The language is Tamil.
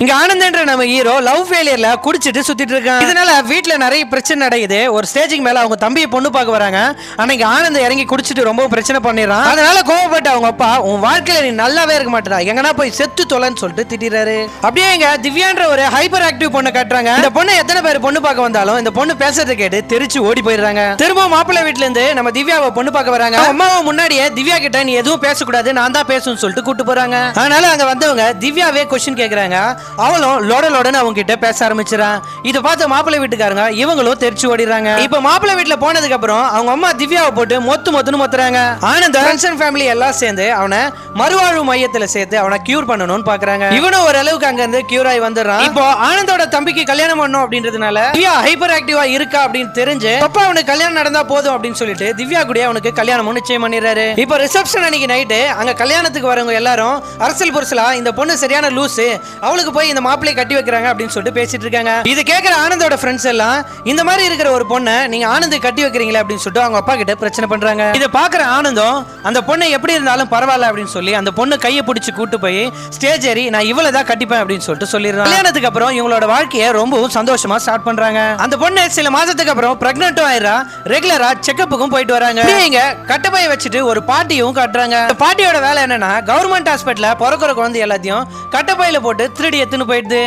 இங்க ஆனந்தன்ற நம்ம ஹீரோ லவ் ஃபெயிலியர்ல குடிச்சிட்டு சுத்திட்டு இருக்கான். இதனால வீட்ல நிறைய பிரச்சனை நடக்குது. ஒரு ஸ்டேஜுக்கு மேல அவங்க தம்பியை பொண்ணு பார்க்க வராங்க. அன்னைக்கு ஆனந்த் இறங்கி குடிச்சிட்டு ரொம்ப பிரச்சனை பண்ணிடுறான். அதனால கோவப்பட்டு அவங்க அப்பா, உன் வாழ்க்கையில நீ நல்லாவே இருக்க மாட்டா, எங்கன்னா போய் செத்து தொலைன்னு சொல்லிட்டு திட்டிறாரு. அப்படியே இங்க திவ்யான்ற ஒரு ஹைப்பர் ஆக்டிவ் பொண்ணை காட்டுறாங்க. இந்த பொண்ணு எத்தனை பேர் பொண்ணு பார்க்க வந்தாலும் இந்த பொண்ணு பேசுறதை கேட்டு தெரிச்சு ஓடி போயிடுறாங்க. திரும்ப மாப்பிள்ளை வீட்டுல இருந்து நம்ம திவ்யாவை பொண்ணு பார்க்க வராங்க. அம்மாவை முன்னாடியே திவ்யா கிட்ட நீ எதுவும் பேசக்கூடாது, நான் தான் பேசணும்னு சொல்லிட்டு கூட்டு போறாங்க. அதனால அங்க வந்தவங்க திவ்யாவே கொஸ்டின் கேக்குறாங்க. அவளும் லோடன்னு அவங்க கிட்ட பேச ஆரம்பிச்சிடறான். இதை பார்த்து மாப்பிள்ளை வீட்டுக்காரங்க இவங்களும் தெரிச்சு ஓடிடுறாங்க. இப்ப மாப்பிள்ளை வீட்டுல போனதுக்கு அப்புறம் அவங்க அம்மா திவ்யாவை போட்டு மொத்துன்னு மொத்துறாங்க. ஆனந்த் ஃப்ரெண்ட்ஸ் அண்ட் ஃபேமிலி எல்லாம் சேர்ந்து அவனை மறுவாழ்வு மையத்துல சேர்த்து அவனை கியூர் பண்ணணும்னு பாக்குறாங்க. இவனும் ஒரு அளவுக்கு அங்க இருந்து கியூர் ஆகி வந்துடுறான். இப்போ ஆனந்தோட தம்பிக்கு கல்யாணம் பண்ணணும் அப்படின்றதுனால திவ்யா ஹைப்பர் ஆக்டிவா இருக்கா அப்படின்னு தெரிஞ்சு அப்பா அவனுக்கு கல்யாணம் நடந்தா போதும் அப்படின்னு சொல்லிட்டு திவ்யா கூட அவனுக்கு கல்யாணம் நிச்சயம் பண்ணிடுறாரு. இப்போ ரிசப்ஷன் அன்னைக்கு நைட்டு அங்க கல்யாணத்துக்கு வரவங்க எல்லாரும் அரசல் புரசலா இந்த பொண்ணு சரியான லூசு, அவளுக்கு போய் இந்த மாப்பிளை கட்டி வைக்கிறாங்க அப்படின்னு சொல்லிட்டு பேசிட்டு இருக்காங்க. இது கேட்கிற ஆனந்தோட ஃப்ரெண்ட்ஸ் எல்லாம் இந்த மாதிரி இருக்கிற ஒரு பொண்ணை நீங்க ஆனந்த் கட்டி வைக்கிறீங்களா அப்படின்னு சொல்லிட்டு அவங்க அப்பா கிட்ட பிரச்சனை பண்றாங்க. இதை பாக்குற ஆனந்தம் அந்த பொண்ணை எப்படி இருந்தாலும் பரவாயில்ல அப்படின்னு சொல்லி அந்த பொண்ணு கையை பிடிச்சு கூட்டு போய் ஸ்டேஜ் ஏறி நான் இவ்வளவு தான் கட்டிப்பேன் அப்படின்னு சொல்லிட்டு சொல்லிடுறாங்க. கல்யாணத்துக்கு அப்புறம் இவங்களோட வாழ்க்கையை ரொம்பவும் சந்தோஷமா ஸ்டார்ட் பண்றாங்க. அந்த பொண்ணு சில மாசத்துக்கு அப்புறம் பிரெக்னன்ட்டும் ஆயிரா. ரெகுலரா செக்கப்புக்கும் போயிட்டு வராங்க. இங்க கட்டப்பையை வச்சுட்டு ஒரு பாட்டியும் காட்டுறாங்க. பாட்டியோட வேலை என்னன்னா கவர்மெண்ட் ஹாஸ்பிட்டல்ல பிறக்கிற குழந்தை எல்லாத்தையும் கட்டப்பையில போட்டு திருடி எடுத்துன்னு போயிடுது.